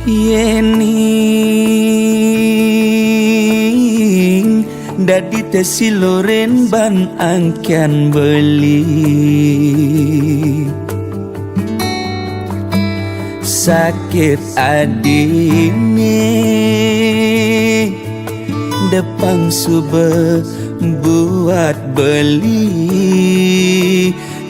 Yening dadi tesi loren ban angkian beli sakit adine depang sube buat beli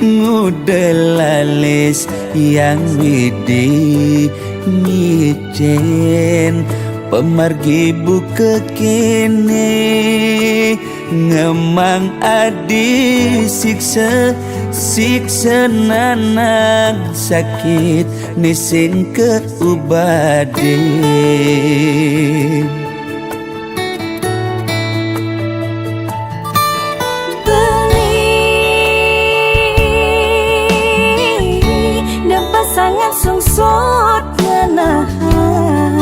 ngudelalis yang widi micen pemargi buka kene ngemang adi siksa nanang sakit nising ke ubaden sangat sungsut ngenahan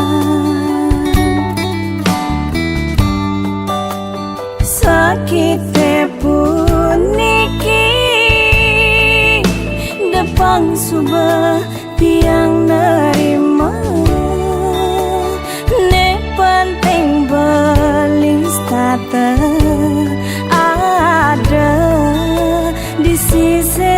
sakit puniki depang subah tiang nerima ne penting belis tata ada di sisi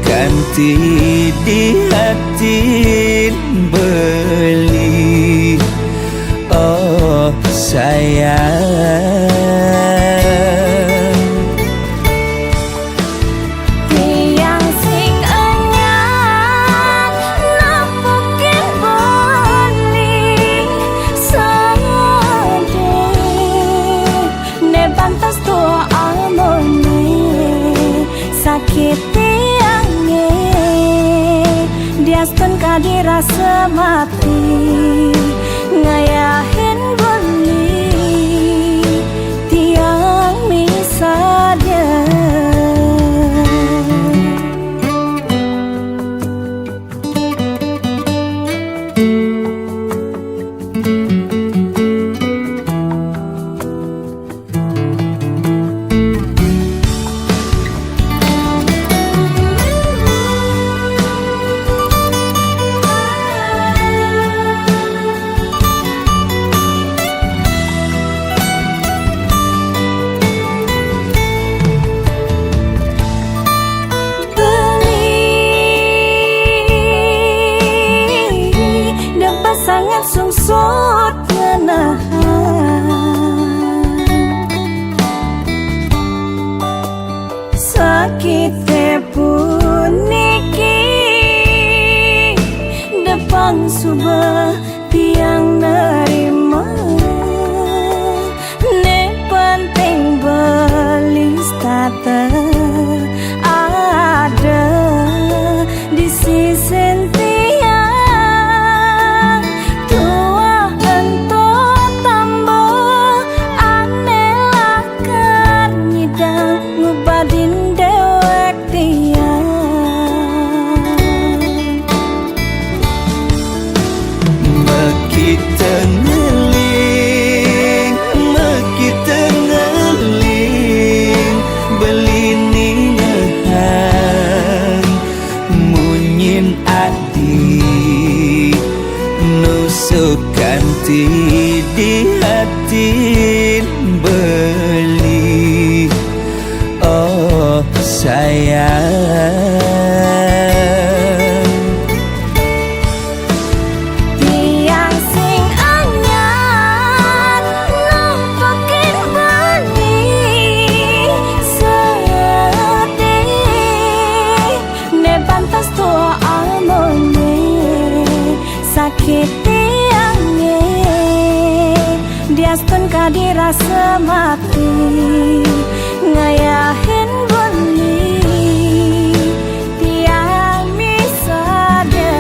ganti di hati beli oh sayang tiang sing anyar napukin beli sade ne pantas tua amone sakit diaskan kadirasa mati ngayahin beli tiang misalnya sangat sungsut ngenahan sakit puniki depang subah tiang nerima ne penting belis tata ada di sisi ganti di hati beli oh sayang tiang sing anyar nampakin beli sedih ne pantas tua amone sakit diaskan kadirasa mati ngayahin beli tiang misalnya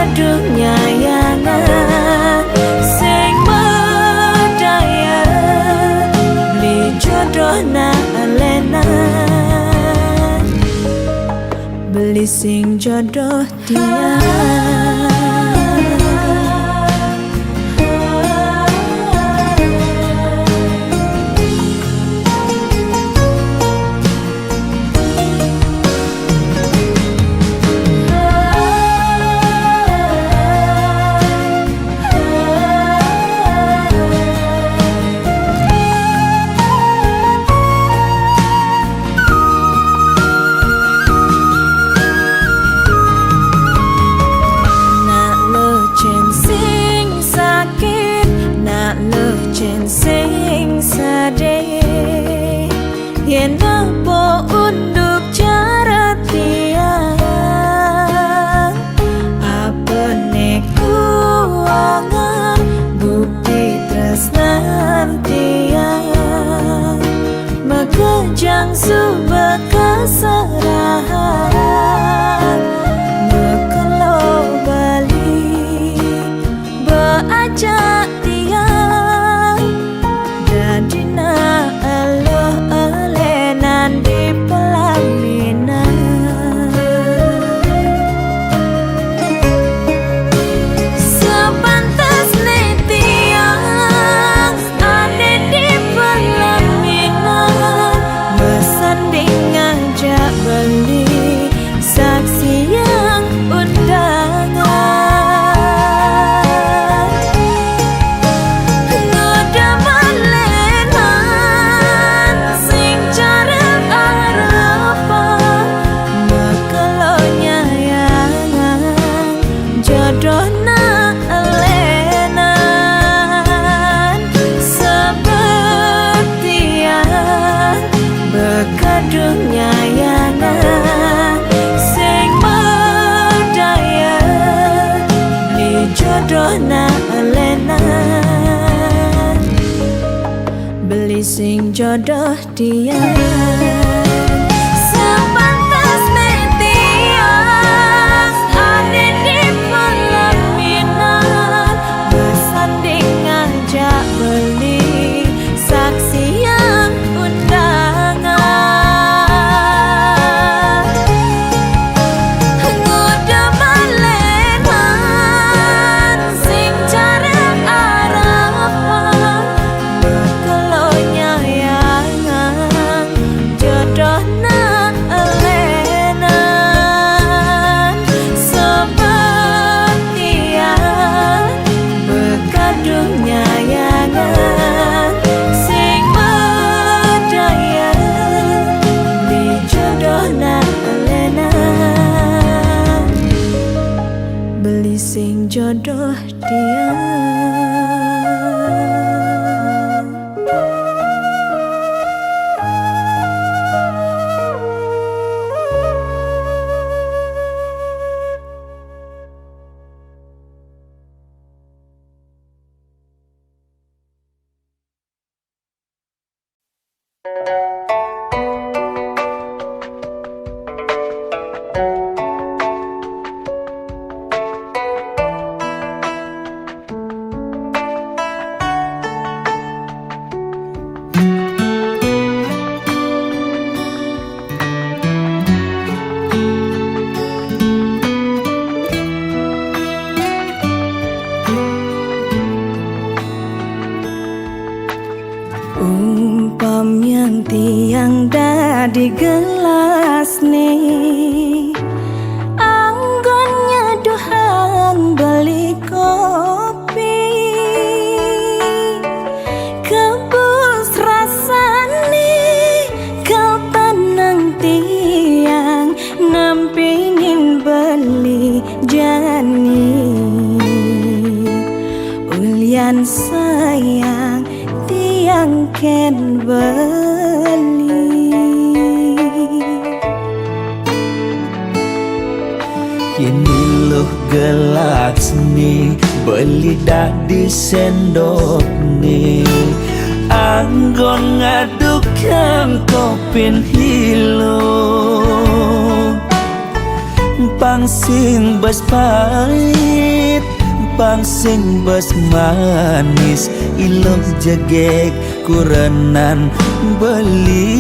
Bekadunya yangan sing medaya beli jodoh na alena beli sing jodoh dia. Yen apa unduk cara tiang apa nekuangan bukti tresnan tiang mekejang subah keserahan mekelo bali beajak tiang dadina di pelaminan sepantas tiang ada di pelaminan bersanding ngajak beli saksi yang undangan Bekadunya yangan sing medaya beli jodoh na alena beli sing jodoh dia. Sepantas tiang ada di pelaminan bersanding ngajak beli saksi yang sing jodoh dia. Umpam yang tiang di gelas nih anggonnya dohang beli kopi kebus rasane kau tanang tiang nampingin beli jani ulian sayang tiang ken beli Kini loh gelas nih beli dah di sendok nih anggon ngadukkan kopin hilo Pangsing bas pahit, pangsing bas manis, ilok jagek kurenan beli.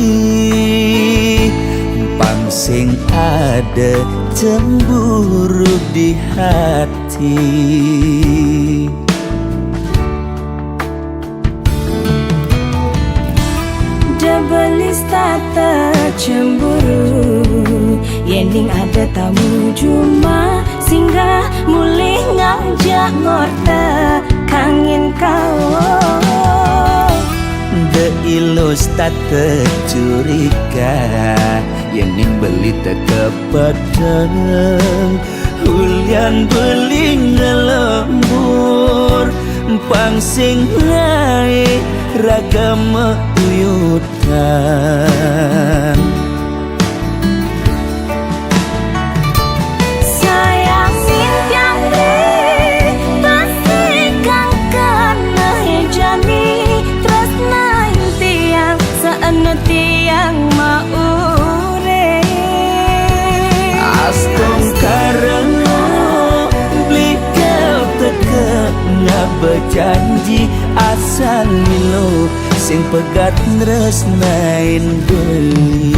Pangsing ada cemburu di hati. Debelis tata cemburu, yening ada tamu cuma singgah mulih ngajak ngorta kangin kau. De ilus tata curiga, yening beli teka padang. Hulian beli ngelembur, pangsing ngai ragam uyutan. Sayang simpiang deh, pasti kang kena hejani. Tresna tiang seenu tiang maure. Astong karena beli kau teka ngak berjanji asal lo sing pegat nresnain beli.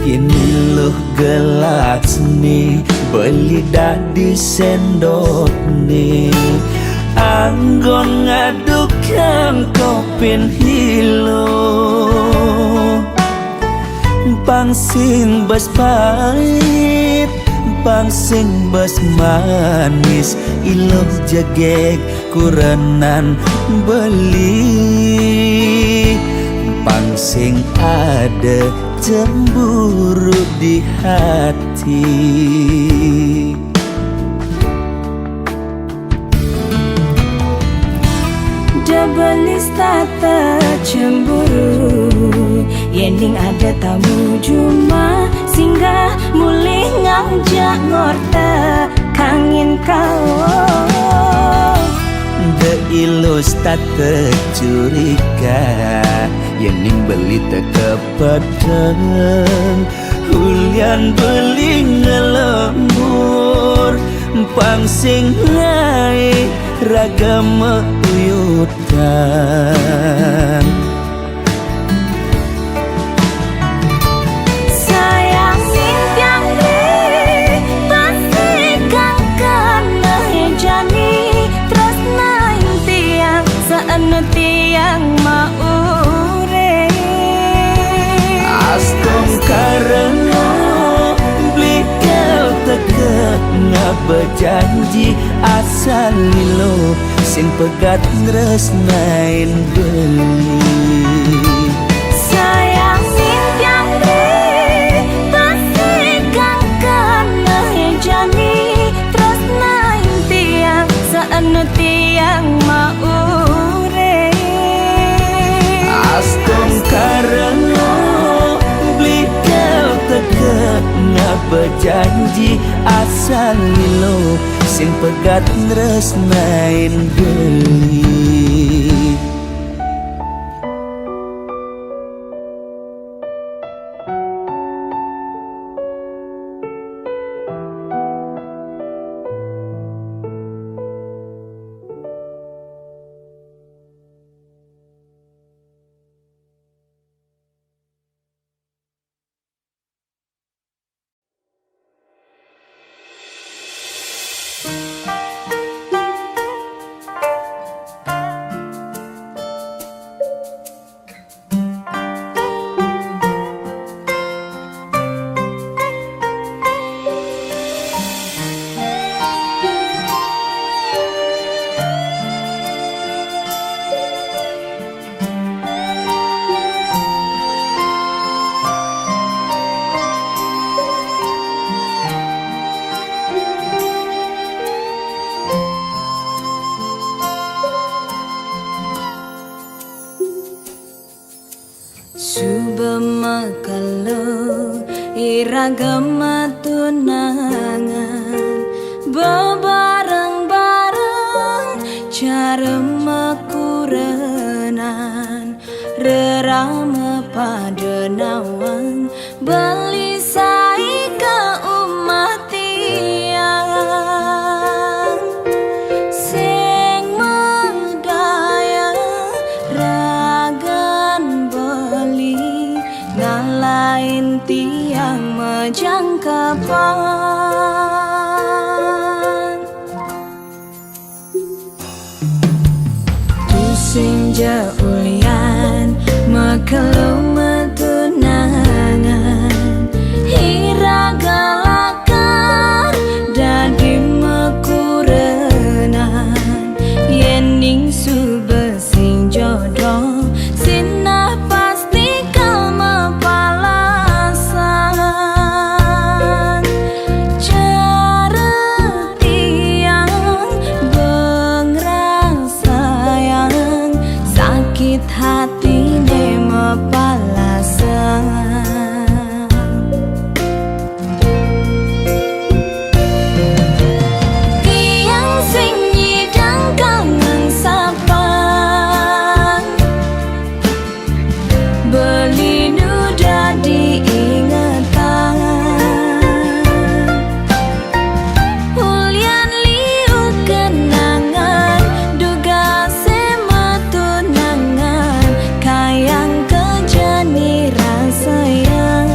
Ini loh gelak seni beli di sendok nih. Anggon ngaduk kang kopin hilo. Pangsing bas pahit, pangsing bas manis, ilok jagek kurenan beli. Pangsing ada cemburu di hati. Debelis tata cemburu, yening ada tamu cuma singgah mulih ngajak ngorta kangin kau. De ilus tata curiga, yening beli teka padang. Hulian beli ngelembur, pangsing ngai ragam uyutan. Sayang simpiang deh, pasti kang kena hejani. Tresna tiang seenu tiang maure. Astong karena beli kau teka ngak berjanji asal lo sing pegat nresnain beli. Sayang simpiang deh, pasti kang kena hejani. Tresna tiang seenu tiang maure. Astong karena beli kau teka ngak berjanji asal lo sing pegat nresnain beli. iragama tunangan bebareng-bareng cara makurenan rerama pada nawang beli sai ke umat tiang sing medaya ragan beli ngalain tiang majangkapan tusing jaulian makalu metunangan hiragalakan dadi mekurenan yening subesing jodoh sinah pasti kau mapalasan cara tiang bengrang sayang sakit hati ne mapalasan tiang sing nyidang kangen sapang beli nuda diingatan ulian liu kenangan duga semetunangan kayang kejani rasayang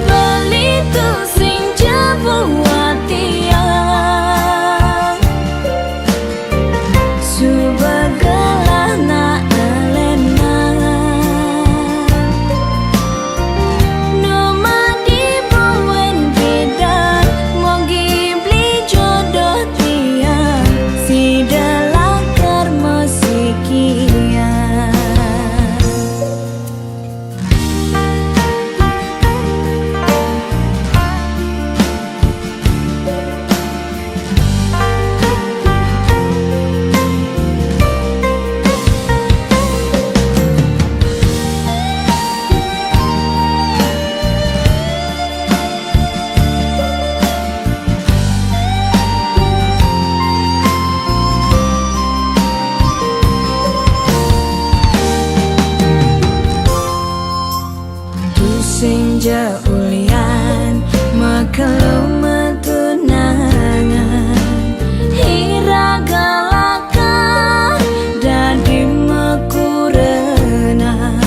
beli tu sing jebuat tiang subagalah na elena Numa di bawen bidan mogi beli jodoh tiang si delakar musikian tusing jaulian makalu metunangan hiragalakan dadi mekurenan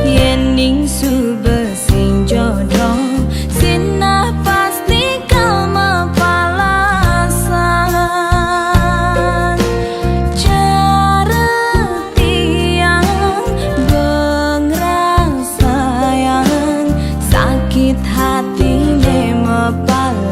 yening subesing jodoh sinah pasti kau mapalasan cara tiang bengrang sayang sakit hati ne mapalasan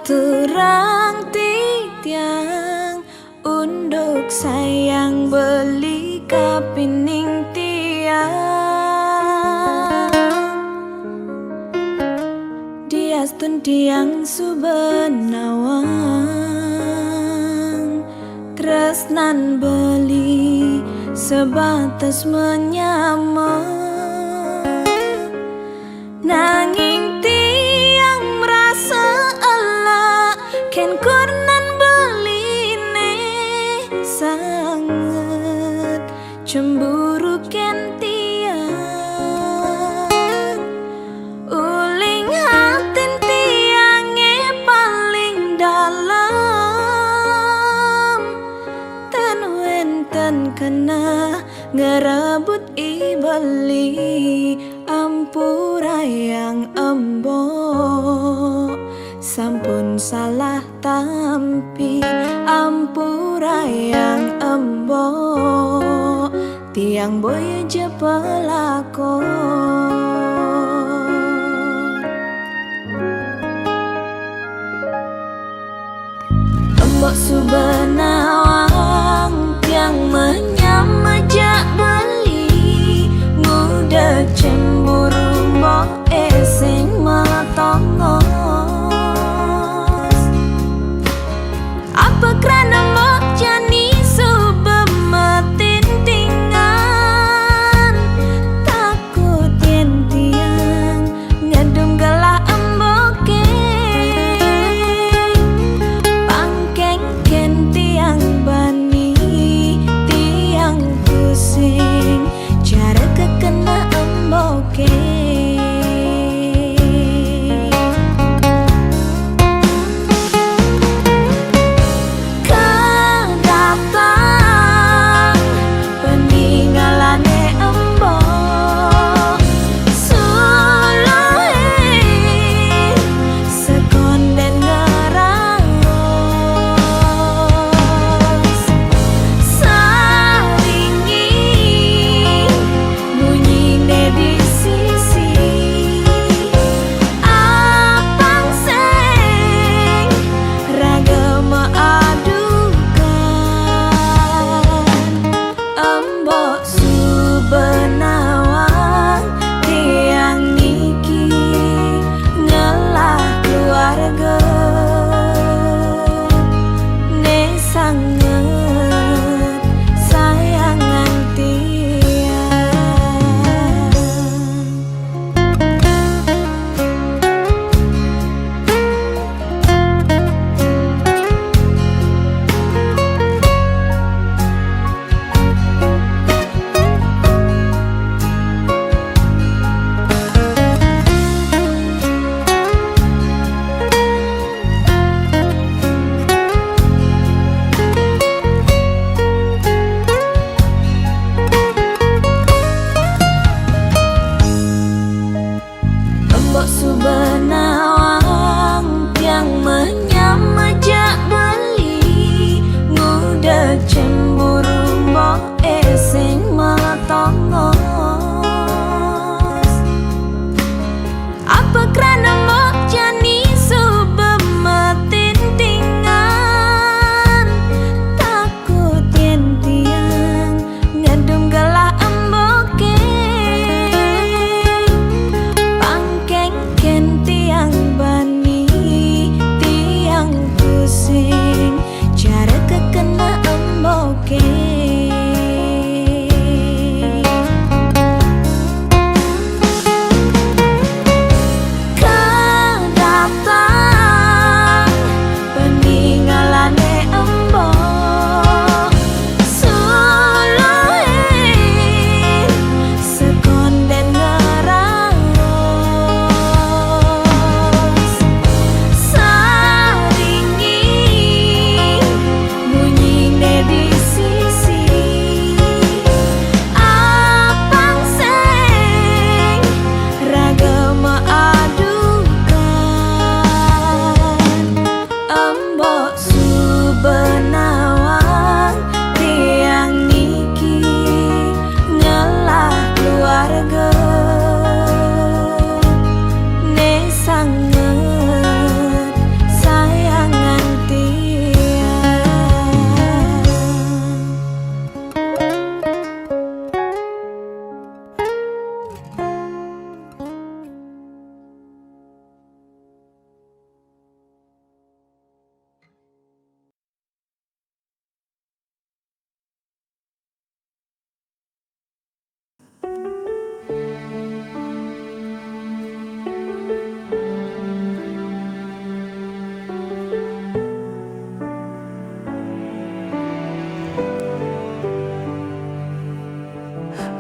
Aturang titiang unduk sayang beli kapining tiang Diastun tiang subenawang Tresnan beli sebatas menyamar Nanging tiang merasa elak ken kurnan beline sangat cemburu ken tiang uling hatin tiange paling dalam tan wenten kena ngerebut ibeli ampura yang embo sampun salah tampi ampura yang embo tiang boy je pelakon embok subenawang tiang menyamajak beli muda cemburu mbok eseng matongos apa kerana mbok jani subemetin tingan takut yen tiang ngedum gelah emboke pangkeng ken tiang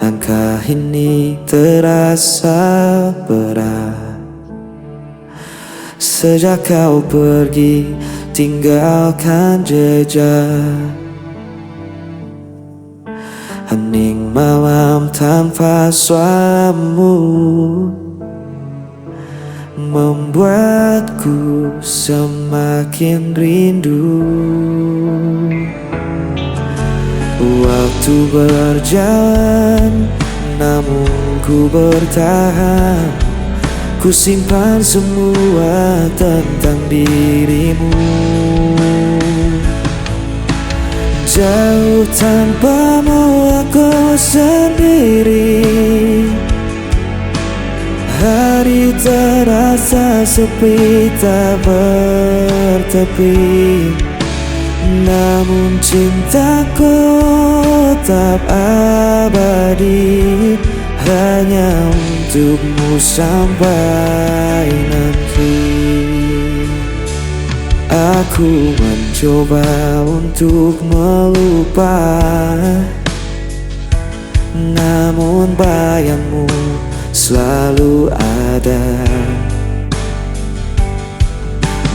Langkah ini terasa berat sejak kau pergi tinggalkan jejak. Hening malam tanpa suaramu membuatku semakin rindu. Waktu berjalan, namun ku bertahan. Ku simpan semua tentang dirimu. Jauh tanpamu aku sendiri. Hari terasa sepi tak bertepi. Namun cintaku tetap abadi, hanya untukmu sampai nanti. Aku mencoba untuk melupa, namun bayangmu selalu ada.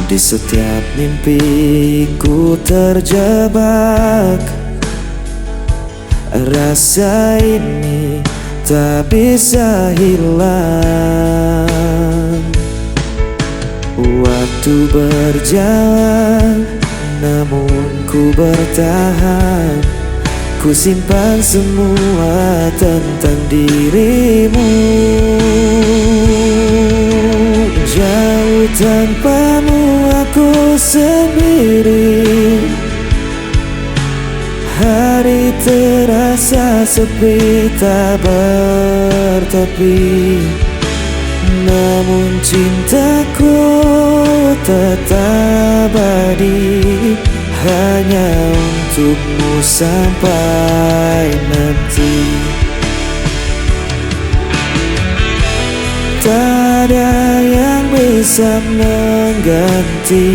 Di setiap mimpi ku terjebak. Rasa ini tak bisa hilang. Waktu berjalan, namun ku bertahan. Ku simpan semua tentang dirimu. Jauh tanpamu aku sendiri. Hari terasa sepi tak bertepi. Namun cintaku tetap abadi, hanya untukmu sampai nanti. Tak ada yang bisa mengganti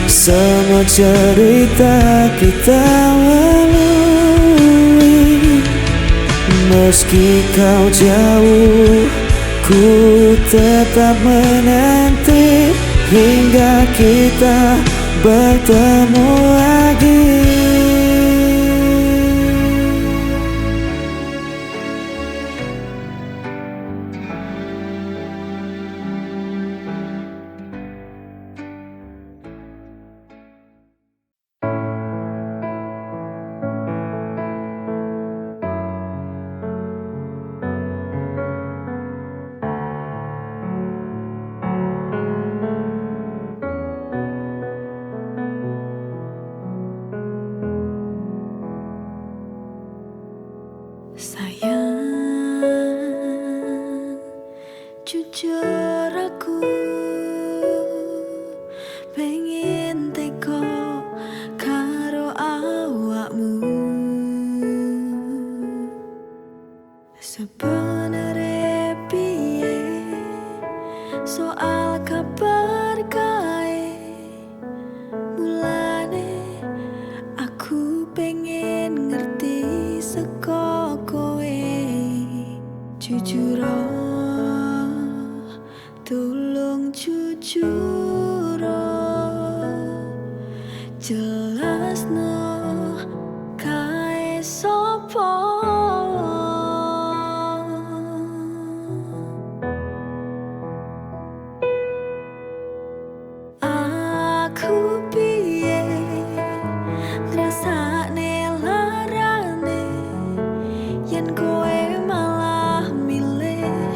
semua cerita kita lalui. Meski kau jauh, ku tetap menanti hingga kita bertemu lagi. Sayang, jujur aku pengen teko karo awakmu. Sebenere piye soal kabar kae, mulane aku pengen ngerti saka kowe. Jujur tolong jujur jelasno kae sapa. Aku piye ngrasakne larane yen kowe malah milih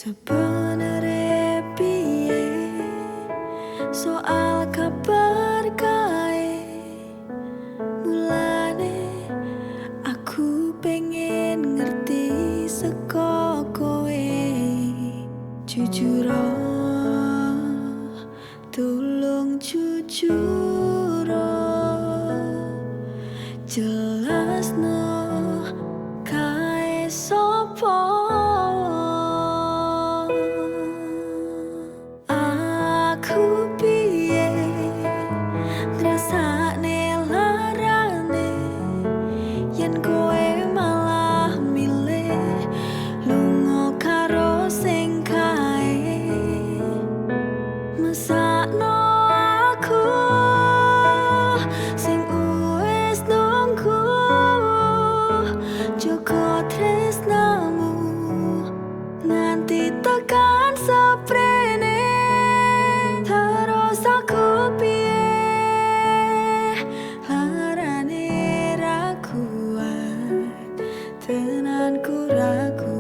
Sebenarnya piye soal kabar kae, mulane aku pengen ngerti saka kowe. Jujur tolong jujur jelasno kae sopo. Aku piye ngrasakne larane yen kowe malah milih lunga karo sing kae. Mesakno aku sing wis nunggu joko tresnamu nganti tekan seprene. Terus aku piye larane ra kuat, tenanku ra kuat.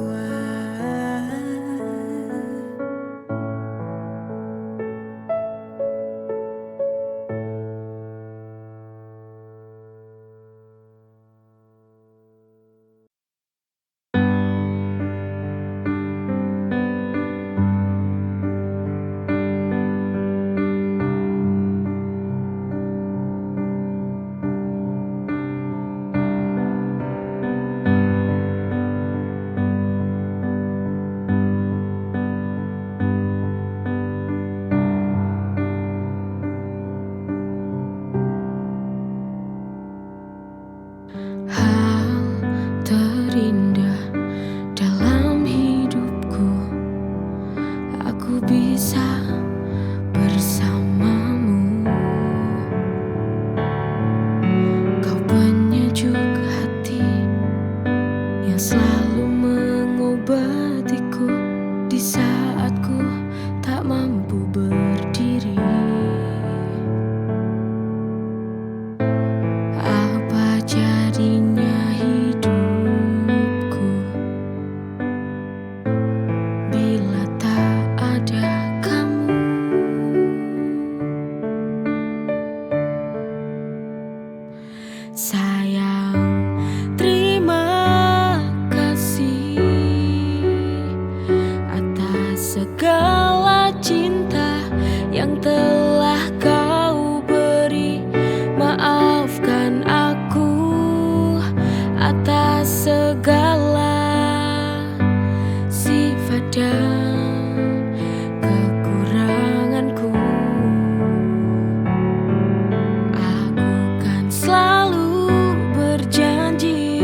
Hal terindah dalam hidupku, aku bisa bersamamu. Kau penyejuk hati yang selalu mengobatiku di saat ku tak mampu berdiri. Apa jadinya hidupku bila tak ada kamu? Sayang, terima kasih atas segala cinta yang telah kau beri. Maafkan aku atas segala sifat dan kekuranganku. Aku kan selalu berjanji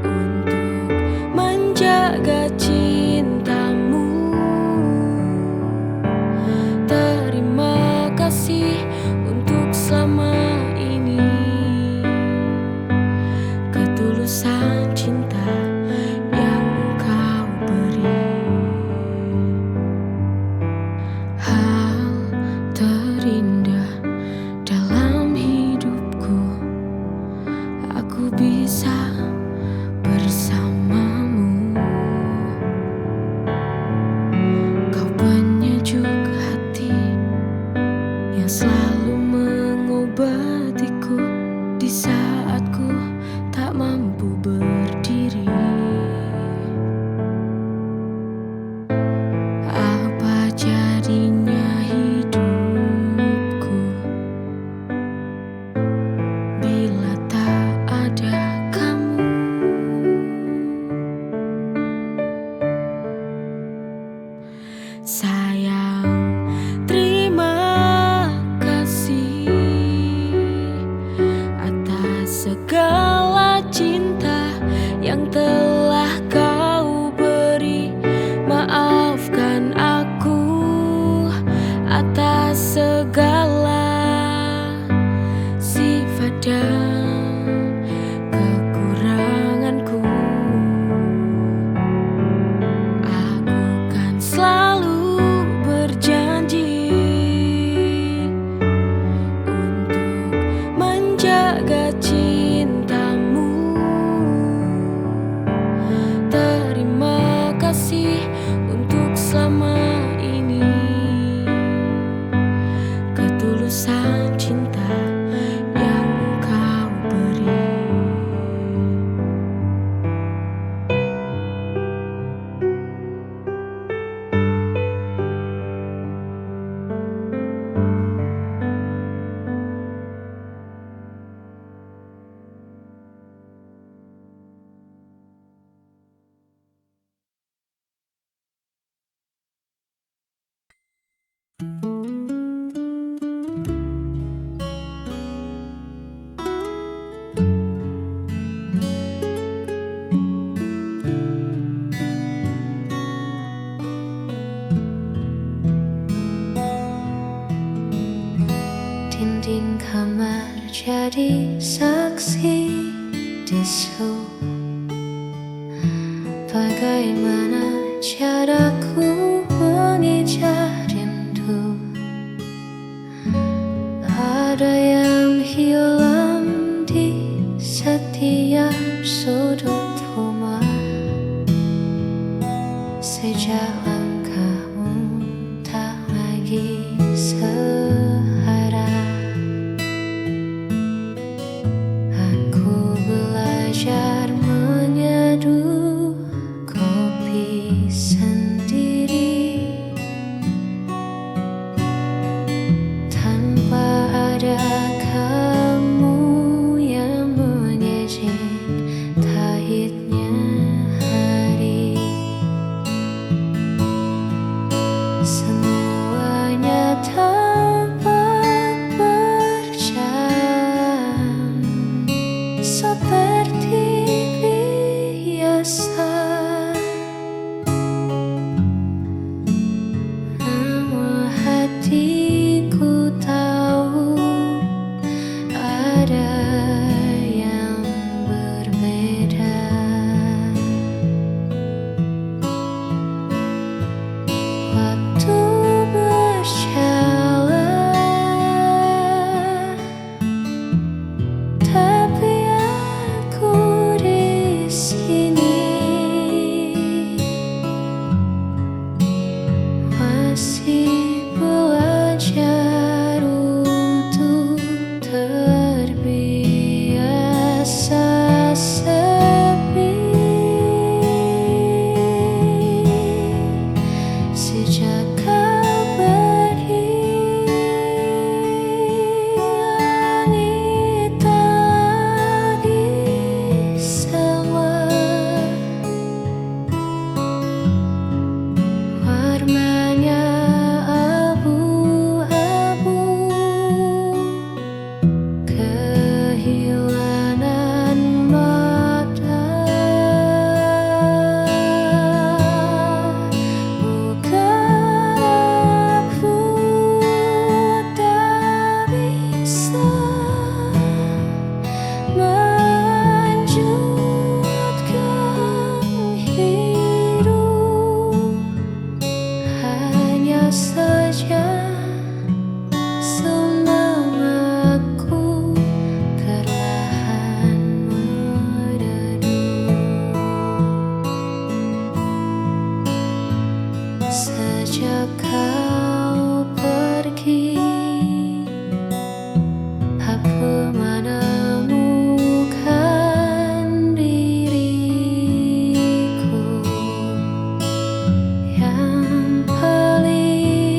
untuk menjaga cintamu. Terima kasih untuk selama ini, ketulusan cinta yang engkau beri. Hal terindah dalam hidupku, aku bisa bersamamu. Kau penyejuk hati yang selalu mengobatiku di saat ku tak mampu berdiri. Apa jadinya hidupku bila tak ada kamu? Sayang, terima kasih atas segala cinta yang telah kau beri. Maafkan aku atas segala sifat dan kekuranganku. Aku kan selalu berjanji untuk menjaga cintamu. Terima jadi saksi bisu. Bagaimana caraku mengejar rindu? Ada yang hilang di setiap sudut rumah sejak langkahmu tak lagi searah. Aku belajar menyeduh kopi sendiri tanpa ada kamu yang mengejek pahitnya hari. Semuanya tampak berjalan seperti biasa, namun hatiku tahu ada yang berbeda. Waktu berjalan, tapi aku di sini masih belajar untuk terbiasa sepi. Sejak kau pergi, langit lagi sama, warnanya abu-abu, kehilangan mata. Bukan aku tak bisa melanjutkan hidup, hanya saja semangatku perlahan meredup. Sejak kau pergi, aku menemukan diriku yang paling